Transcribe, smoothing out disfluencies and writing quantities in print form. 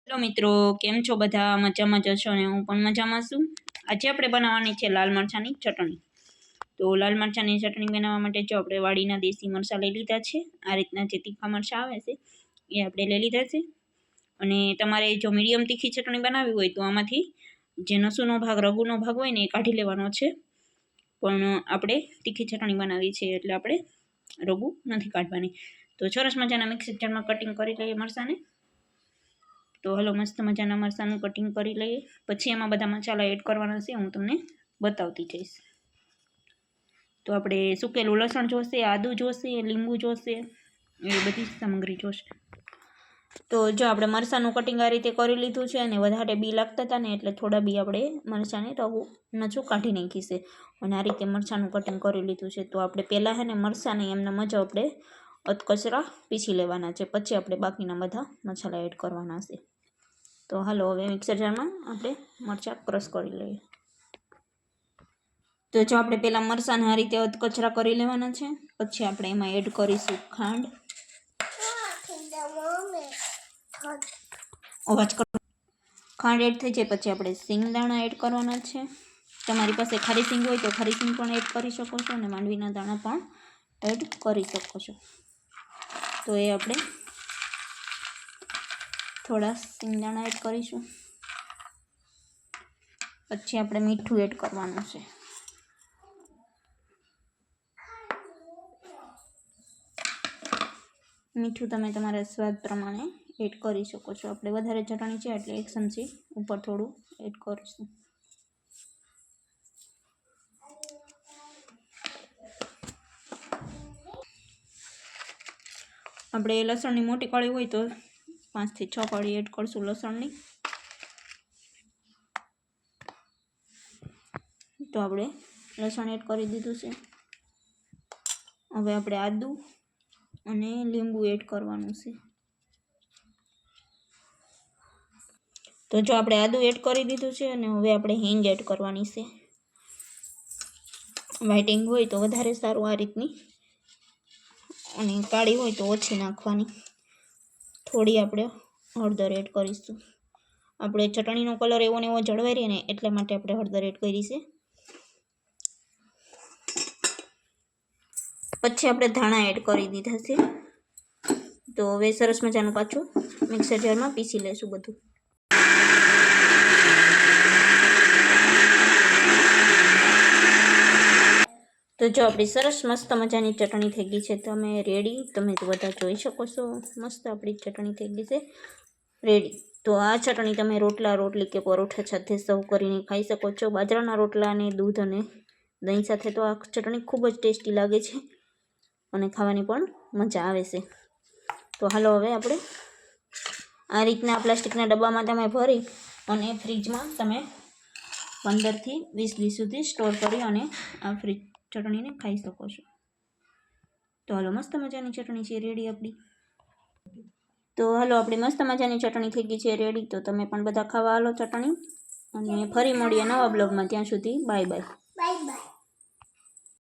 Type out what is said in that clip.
Hello મિત્રો, કેમ છો બધા? મજામાં જશો ને? હું પણ મજામાં છું. આજે આપણે બનાવવાની છે લાલ મરચાંની ચટણી. તો લાલ મરચાંની ચટણી બનાવવા માટે જો આપણે વાડીના દેશી મરચાં લઈ લીધા છે. આ રીતના જે તીખા મરચાં આવે છે એ આપણે લઈ લીધા છે. અને તમારે જો મીડિયમ તીખી ચટણી બનાવવી હોય તો આમાંથી જે નસુનો ભાગ, રઘુનો ભાગ હોય ને એ કાઢી લેવાનો છે. પણ આપણે તીખી ચટણી બનાવી છે એટલે આપણે રઘુ નથી કાઢવાની. તો સરસ મજાના મિક્સર જારમાં કટિંગ કરી લઈએ મરચાંને. તો હલો, મસ્ત મજાના મરચાંનું કટિંગ કરી લઈએ. પછી એમાં બધા મસાલા એડ કરવાના છે, હું તમને બતાવતી જઈશ. તો આપણે સૂકેલું લસણ જોશે, આદું જોશે, લીંબુ જોશે, એ બધી સામગ્રી જોશે. તો જો આપણે મરચાંનું કટિંગ આ રીતે કરી લીધું છે અને વધારે બી લાગતા હતા ને એટલે થોડા બી આપણે મરચાંને રવું નચું કાઢી નાખી છે. અને આ રીતે મરચાંનું કટિંગ કરી લીધું છે. તો આપણે પહેલાં છે ને મરચાંને એમના મજા આપણે અધકચરા પીસી લેવાના છે. પછી આપણે બાકીના બધા મસાલા એડ કરવાના છે. તો હાલો, હવે મિક્સર જારમાં આપણે મરચાં ક્રશ કરી લઈએ. તો જો આપણે પહેલાં મરચાંને આ રીતે અધકચરા કરી લેવાના છે. પછી આપણે એમાં એડ કરીશું ખાંડ. અવાજ કરો. ખાંડ એડ થઈ જાય પછી આપણે સિંગદાણા એડ કરવાના છે. તમારી પાસે ખારી સિંગ હોય તો ખારી સિંગ પણ એડ કરી શકો છો અને માંડવીના દાણા પણ એડ કરી શકો છો. તો એ આપણે થોડા સિંગદાણા એડ કરીશું. પછી આપણે મીઠું એડ કરવાનું છે. મીઠું તમે તમારા સ્વાદ પ્રમાણે એડ કરી શકો છો. આપણે વધારે ચટણી છે એટલે 1 ચમચી ઉપર થોડું એડ કરીશું. આપણે લસણની મોટી કળી હોય તો 5 થી 6 કળી એડ કરશું લસણની. તો આપણે લસણ એડ કરી દીધું છે. હવે આપણે આદું અને લીંબુ એડ કરવાનું છે. તો જો આપણે આદું એડ કરી દીધું છે અને હવે આપણે હિંગ એડ કરવાની છે. વ્હાઈટ હિંગ હોય તો વધારે સારું આ રીતની, અને કાળી હોય તો ઓછી નાખવાની. થોડી આપણે હળદર એડ કરીશું. આપણે ચટણીનો કલર એવો ને એવો જળવાઈ રહે ને એટલા માટે આપણે હળદર એડ કરી છે. પછી આપણે ધાણા એડ કરી દીધા છે. તો હવે સરસ મજાનું પાછું મિક્સર જારમાં પીસી લેશું બધું. તો જો આપણી સરસ મસ્ત મજાની ચટણી થઈ ગઈ છે. તમે રેડી, તમે તો બધા જોઈ શકો છો. મસ્ત આપણી ચટણી થઈ ગઈ છે રેડી. તો આ ચટણી તમે રોટલા, રોટલી કે પરોઠા સાથે સર્વ કરીને ખાઈ શકો છો. બાજરાના રોટલા અને દૂધ અને દહીં સાથે તો આ ચટણી ખૂબ જ ટેસ્ટી લાગે છે અને ખાવાની પણ મજા આવે છે. તો હાલો, હવે આપણે આ રીતના પ્લાસ્ટિકના ડબ્બામાં તમે ભરી અને ફ્રીજમાં તમે 15 થી 20 દિવસ સુધી સ્ટોર કરી અને આ ફ્રીજ ચટણીને ખાઈ શકો છો. તો હાલો, મસ્ત મજાની ચટણી છે રેડી આપણી. તો હાલો, આપણી મસ્ત મજાની ચટણી થઈ ગઈ છે રેડી. તો તમે પણ બધા ખાવા હાલો ચટણી. અને ફરી મળીએ નવા બ્લોગમાં. ત્યાં સુધી બાય બાય.